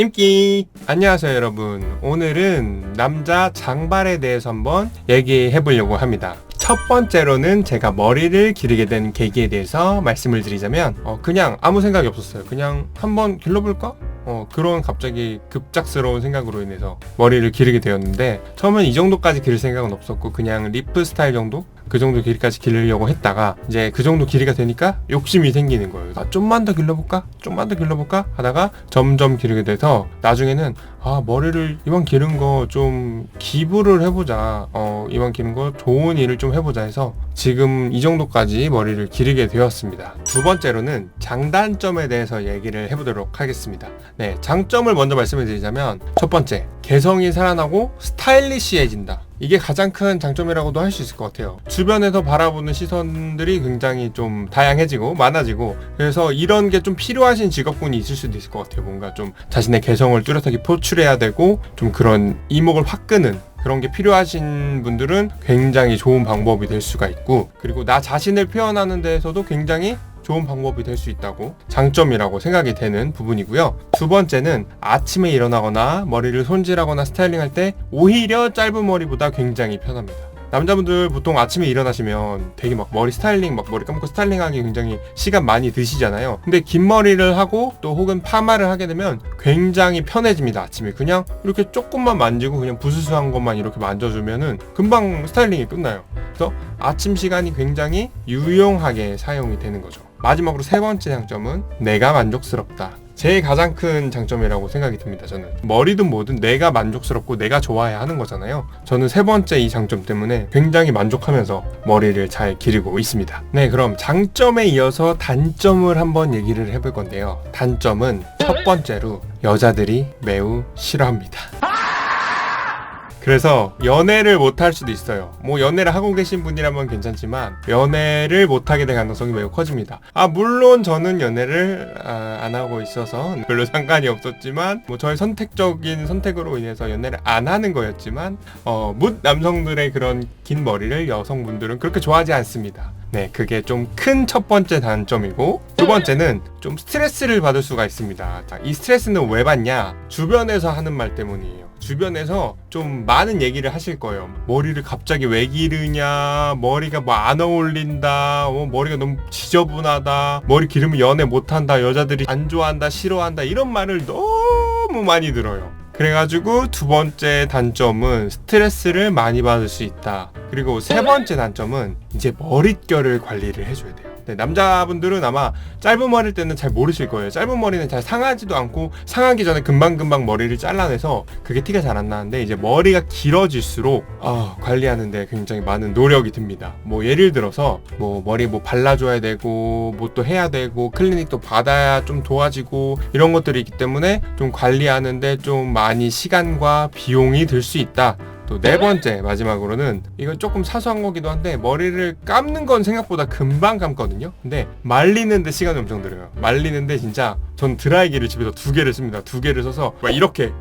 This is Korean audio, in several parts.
인기! 안녕하세요 여러분. 오늘은 남자 장발에 대해서 한번 얘기해 보려고 합니다. 첫 번째로는 제가 머리를 기르게 된 계기에 대해서 말씀을 드리자면 그냥 아무 생각이 없었어요. 그냥 한번 길러볼까? 그런 갑자기 급작스러운 생각으로 인해서 머리를 기르게 되었는데, 처음엔 이 정도까지 기를 생각은 없었고 그냥 리프 스타일 정도? 그 정도 길이까지 기르려고 했다가 이제 그 정도 길이가 되니까 욕심이 생기는 거예요. 좀만 더 길러볼까? 좀만 더 길러볼까? 하다가 점점 기르게 돼서 나중에는 머리를 이왕 기른 거 좀 기부를 해보자. 이왕 기른 거 좋은 일을 좀 해보자 해서 지금 이 정도까지 머리를 기르게 되었습니다. 두 번째로는 장단점에 대해서 얘기를 해보도록 하겠습니다. 네, 장점을 먼저 말씀을 드리자면 첫 번째, 개성이 살아나고 스타일리시해진다. 이게 가장 큰 장점이라고도 할 수 있을 것 같아요. 주변에서 바라보는 시선들이 굉장히 좀 다양해지고 많아지고, 그래서 이런 게 좀 필요하신 직업군이 있을 수도 있을 것 같아요. 뭔가 좀 자신의 개성을 뚜렷하게 표출해야 되고 좀 그런 이목을 확 끄는 그런 게 필요하신 분들은 굉장히 좋은 방법이 될 수가 있고, 그리고 나 자신을 표현하는 데에서도 굉장히 좋은 방법이 될 수 있다고 장점이라고 생각이 되는 부분이고요. 두 번째는 아침에 일어나거나 머리를 손질하거나 스타일링할 때 오히려 짧은 머리보다 굉장히 편합니다. 남자분들 보통 아침에 일어나시면 되게 막 머리 스타일링, 막 머리 감고 스타일링하기 굉장히 시간 많이 드시잖아요. 근데 긴 머리를 하고 또 혹은 파마를 하게 되면 굉장히 편해집니다. 아침에 그냥 이렇게 조금만 만지고 그냥 부스스한 것만 이렇게 만져주면은 금방 스타일링이 끝나요. 그래서 아침 시간이 굉장히 유용하게 사용이 되는 거죠. 마지막으로 세 번째 장점은 내가 만족스럽다. 제일 가장 큰 장점이라고 생각이 듭니다. 저는 머리든 뭐든 내가 만족스럽고 내가 좋아해야 하는 거잖아요. 저는 세 번째 이 장점 때문에 굉장히 만족하면서 머리를 잘 기르고 있습니다. 네, 그럼 장점에 이어서 단점을 한번 얘기를 해볼 건데요. 단점은 첫 번째로 여자들이 매우 싫어합니다. 그래서 연애를 못할 수도 있어요. 뭐 연애를 하고 계신 분이라면 괜찮지만 연애를 못하게 될 가능성이 매우 커집니다. 물론 저는 연애를 안 하고 있어서 별로 상관이 없었지만, 뭐 저의 선택적인 선택으로 인해서 연애를 안 하는 거였지만 묻 남성들의 그런 긴 머리를 여성분들은 그렇게 좋아하지 않습니다. 네, 그게 좀 큰 첫 번째 단점이고, 두 번째는 좀 스트레스를 받을 수가 있습니다. 자, 이 스트레스는 왜 받냐? 주변에서 하는 말 때문이에요. 주변에서 좀 많은 얘기를 하실 거예요. 머리를 갑자기 왜 기르냐, 머리가 뭐 안 어울린다, 머리가 너무 지저분하다, 머리 기르면 연애 못한다, 여자들이 안 좋아한다, 싫어한다, 이런 말을 너무 많이 들어요. 그래가지고 두 번째 단점은 스트레스를 많이 받을 수 있다. 그리고 세 번째 단점은 이제 머릿결을 관리를 해줘야 돼요. 네, 남자분들은 아마 짧은 머리일 때는 잘 모르실 거예요. 짧은 머리는 잘 상하지도 않고 상하기 전에 금방금방 머리를 잘라내서 그게 티가 잘 안 나는데, 이제 머리가 길어질수록 관리하는데 굉장히 많은 노력이 듭니다. 뭐 예를 들어서 뭐 머리 뭐 발라줘야 되고 뭐 또 해야 되고 클리닉도 받아야 좀 도와지고 이런 것들이 있기 때문에 좀 관리하는데 좀 많이 시간과 비용이 들 수 있다. 또 네 번째, 마지막으로는 이건 조금 사소한 거기도 한데, 머리를 감는 건 생각보다 금방 감거든요. 근데 말리는데 시간이 엄청 들어요. 말리는데 진짜 전 드라이기를 집에서 2개를 씁니다. 2개를 써서 막 이렇게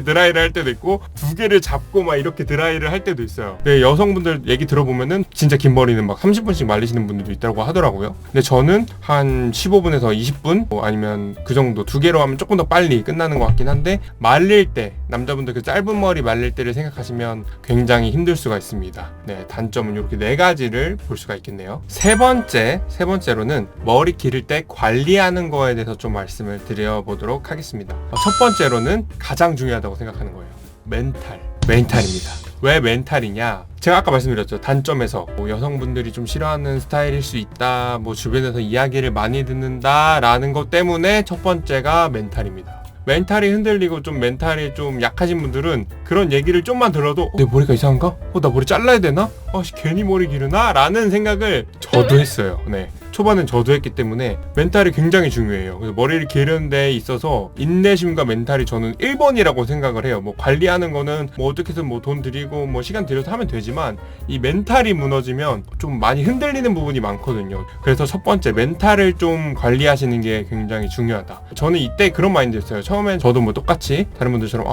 드라이를 할 때도 있고, 2개를 잡고 막 이렇게 드라이를 할 때도 있어요. 근데 여성분들 얘기 들어보면은 진짜 긴 머리는 막 30분씩 말리시는 분들도 있다고 하더라고요. 근데 저는 한 15분에서 20분 아니면 그 정도, 2개로 하면 조금 더 빨리 끝나는 것 같긴 한데, 말릴 때 남자분들 그 짧은 머리 말릴 때를 생각하시면 굉장히 힘들 수가 있습니다. 네, 단점은 이렇게 4가지를 볼 수가 있겠네요. 세 번째로는 머리 기를 때 관리하는 거에 대해서 좀 말씀을 드려보도록 하겠습니다. 첫 번째로는 가장 중요하다고 생각하는 거예요. 멘탈입니다. 왜 멘탈이냐? 제가 아까 말씀드렸죠. 단점에서 뭐 여성분들이 좀 싫어하는 스타일일 수 있다, 뭐 주변에서 이야기를 많이 듣는다 라는 것 때문에 첫 번째가 멘탈입니다. 멘탈이 흔들리고 좀 멘탈이 좀 약하신 분들은 그런 얘기를 좀만 들어도 내 머리가 이상한가? 나 머리 잘라야 되나? 괜히 머리 기르나? 라는 생각을 저도 했어요. 네, 초반엔 저도 했기 때문에 멘탈이 굉장히 중요해요. 그래서 머리를 기르는 데 있어서 인내심과 멘탈이 저는 1번이라고 생각을 해요. 뭐 관리하는 거는 뭐 어떻게든 뭐 돈 들이고 뭐 시간 들여서 하면 되지만, 이 멘탈이 무너지면 좀 많이 흔들리는 부분이 많거든요. 그래서 첫 번째, 멘탈을 좀 관리하시는 게 굉장히 중요하다. 저는 이때 그런 마인드였어요. 처음엔 저도 뭐 똑같이 다른 분들처럼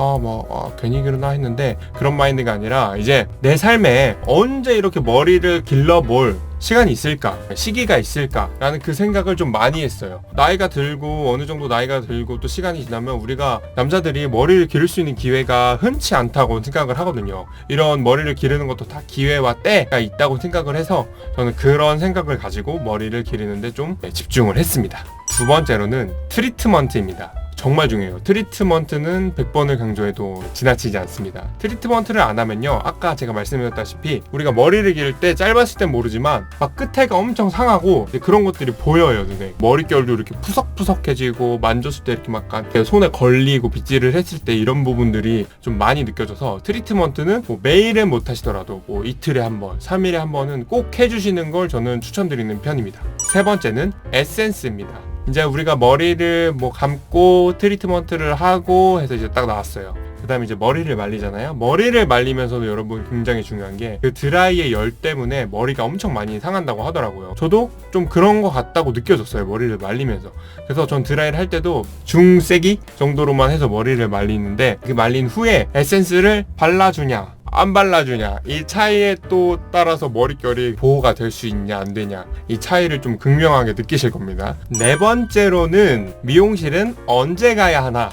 괜히 기르나 했는데, 그런 마인드가 아니라 이제 내 삶에 언제 이렇게 머리를 길러볼 시간이 있을까? 시기가 있을까? 라는 그 생각을 좀 많이 했어요. 나이가 들고 어느 정도 나이가 들고 또 시간이 지나면 우리가 남자들이 머리를 기를 수 있는 기회가 흔치 않다고 생각을 하거든요. 이런 머리를 기르는 것도 다 기회와 때가 있다고 생각을 해서 저는 그런 생각을 가지고 머리를 기르는데 좀 집중을 했습니다. 두 번째로는 트리트먼트입니다. 정말 중요해요. 트리트먼트는 100번을 강조해도 지나치지 않습니다. 트리트먼트를 안 하면요, 아까 제가 말씀드렸다시피 우리가 머리를 기를 때 짧았을 땐 모르지만 막 끝에가 엄청 상하고 그런 것들이 보여요, 눈에. 머릿결도 이렇게 푸석푸석해지고 만졌을 때 이렇게 막 손에 걸리고 빗질을 했을 때 이런 부분들이 좀 많이 느껴져서 트리트먼트는 뭐 매일은 못 하시더라도 뭐 이틀에 한 번, 3일에 한 번은 꼭 해주시는 걸 저는 추천드리는 편입니다. 세 번째는 에센스입니다. 이제 우리가 머리를 뭐 감고 트리트먼트를 하고 해서 이제 딱 나왔어요. 그 다음에 이제 머리를 말리잖아요. 머리를 말리면서도 여러분 굉장히 중요한 게 그 드라이의 열 때문에 머리가 엄청 많이 상한다고 하더라고요. 저도 좀 그런 것 같다고 느껴졌어요, 머리를 말리면서. 그래서 전 드라이를 할 때도 중세기 정도로만 해서 머리를 말리는데, 그 말린 후에 에센스를 발라주냐 안 발라주냐, 이 차이에 또 따라서 머릿결이 보호가 될 수 있냐 안 되냐, 이 차이를 좀 극명하게 느끼실 겁니다. 네 번째로는 미용실은 언제 가야 하나.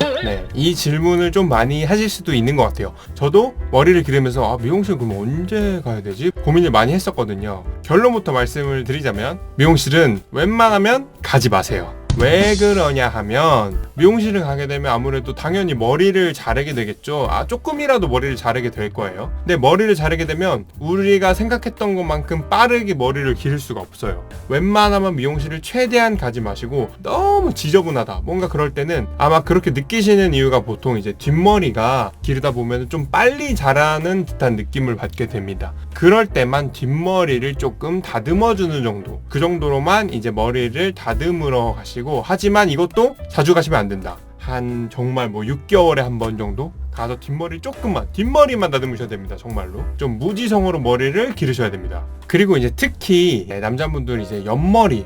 이 질문을 좀 많이 하실 수도 있는 것 같아요. 저도 머리를 기르면서 미용실 그럼 언제 가야 되지? 고민을 많이 했었거든요. 결론부터 말씀을 드리자면 미용실은 웬만하면 가지 마세요. 왜 그러냐 하면 미용실을 가게 되면 아무래도 당연히 머리를 자르게 되겠죠. 조금이라도 머리를 자르게 될 거예요. 근데 머리를 자르게 되면 우리가 생각했던 것만큼 빠르게 머리를 기를 수가 없어요. 웬만하면 미용실을 최대한 가지 마시고, 너무 지저분하다 뭔가 그럴 때는 아마 그렇게 느끼시는 이유가 보통 이제 뒷머리가 기르다 보면 좀 빨리 자라는 듯한 느낌을 받게 됩니다. 그럴 때만 뒷머리를 조금 다듬어주는 정도, 그 정도로만 이제 머리를 다듬으러 가시고, 하지만 이것도 자주 가시면 안 된다. 한 정말 뭐 6개월에 한 번 정도 가서 뒷머리만 다듬으셔야 됩니다. 정말로 좀 무지성으로 머리를 기르셔야 됩니다. 그리고 이제 특히 남자분들 이제 옆머리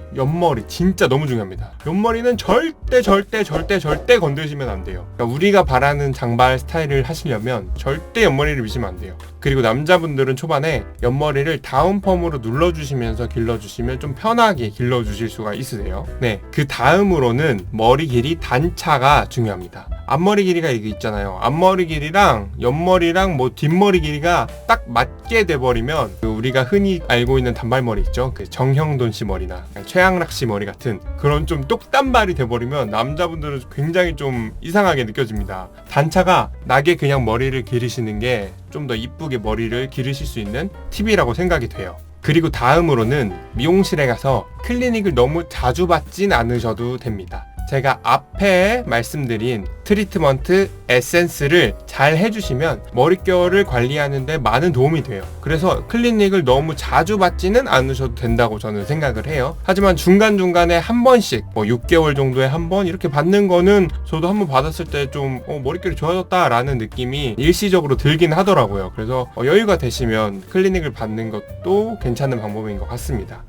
진짜 너무 중요합니다. 옆머리는 절대 건드시면 안 돼요. 그러니까 우리가 바라는 장발 스타일을 하시려면 절대 옆머리를 미시면 안 돼요. 그리고 남자분들은 초반에 옆머리를 다운펌으로 눌러주시면서 길러주시면 좀 편하게 길러주실 수가 있으세요. 그 다음으로는 머리 길이 단차가 중요합니다. 앞머리 길이가 이게 있잖아요. 앞머리 길이랑 옆머리랑 뭐 뒷머리 길이가 딱 맞게 돼버리면, 우리가 흔히 알고 있는 단발머리 있죠? 그 정형돈 씨 머리나 최양락 씨 머리 같은 그런 좀 똑단발이 돼버리면 남자분들은 굉장히 좀 이상하게 느껴집니다. 단차가 나게 그냥 머리를 기르시는 게 좀 더 이쁘게 머리를 기르실 수 있는 팁이라고 생각이 돼요. 그리고 다음으로는 미용실에 가서 클리닉을 너무 자주 받진 않으셔도 됩니다. 제가 앞에 말씀드린 트리트먼트, 에센스를 잘 해주시면 머릿결을 관리하는 데 많은 도움이 돼요. 그래서 클리닉을 너무 자주 받지는 않으셔도 된다고 저는 생각을 해요. 하지만 중간중간에 한 번씩 뭐 6개월 정도에 한 번 이렇게 받는 거는 저도 한 번 받았을 때 좀 머릿결이 좋아졌다 라는 느낌이 일시적으로 들긴 하더라고요. 그래서 여유가 되시면 클리닉을 받는 것도 괜찮은 방법인 것 같습니다.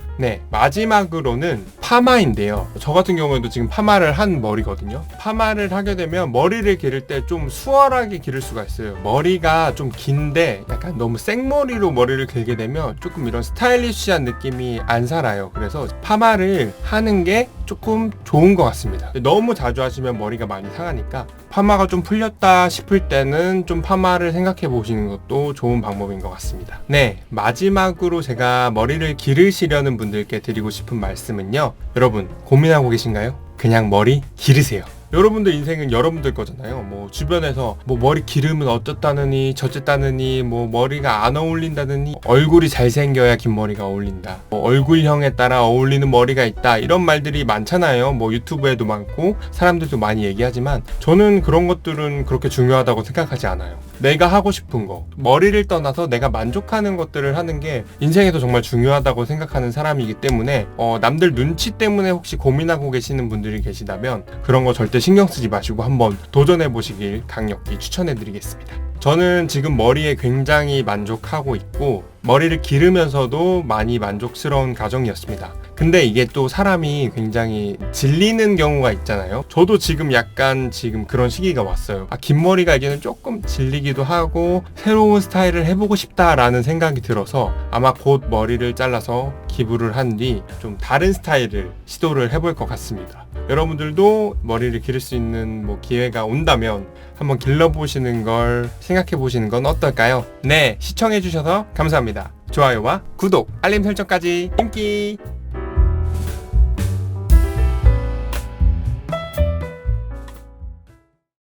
마지막으로는 파마인데요. 저 같은 경우에도 지금 파마를 한 머리거든요. 파마를 하게 되면 머리를 기를 때 좀 수월하게 기를 수가 있어요. 머리가 좀 긴데 약간 너무 생머리로 머리를 길게 되면 조금 이런 스타일리시한 느낌이 안 살아요. 그래서 파마를 하는 게 조금 좋은 것 같습니다. 너무 자주 하시면 머리가 많이 상하니까 파마가 좀 풀렸다 싶을 때는 좀 파마를 생각해 보시는 것도 좋은 방법인 것 같습니다. 마지막으로 제가 머리를 기르시려는 분들께 드리고 싶은 말씀은요, 여러분 고민하고 계신가요? 그냥 머리 기르세요. 여러분들 인생은 여러분들 거잖아요. 뭐 주변에서 뭐 머리 기르면 어쩌다느니 저쨌다느니, 뭐 머리가 안 어울린다느니, 얼굴이 잘생겨야 긴 머리가 어울린다, 뭐 얼굴형에 따라 어울리는 머리가 있다, 이런 말들이 많잖아요. 뭐 유튜브에도 많고 사람들도 많이 얘기하지만 저는 그런 것들은 그렇게 중요하다고 생각하지 않아요. 내가 하고 싶은 거, 머리를 떠나서 내가 만족하는 것들을 하는 게 인생에서 정말 중요하다고 생각하는 사람이기 때문에 남들 눈치 때문에 혹시 고민하고 계시는 분들이 계시다면 그런 거 절대 신경 쓰지 마시고 한번 도전해 보시길 강력히 추천해 드리겠습니다. 저는 지금 머리에 굉장히 만족하고 있고 머리를 기르면서도 많이 만족스러운 과정이었습니다. 근데 이게 또 사람이 굉장히 질리는 경우가 있잖아요. 저도 지금 약간 지금 그런 시기가 왔어요. 긴 머리가 이제는 조금 질리기도 하고 새로운 스타일을 해보고 싶다라는 생각이 들어서 아마 곧 머리를 잘라서 기부를 한 뒤 좀 다른 스타일을 시도를 해볼 것 같습니다. 여러분들도 머리를 기를 수 있는 기회가 온다면 한번 길러보시는 걸 생각해보시는 건 어떨까요? 네, 시청해주셔서 감사합니다. 좋아요와 구독, 알림 설정까지 인기!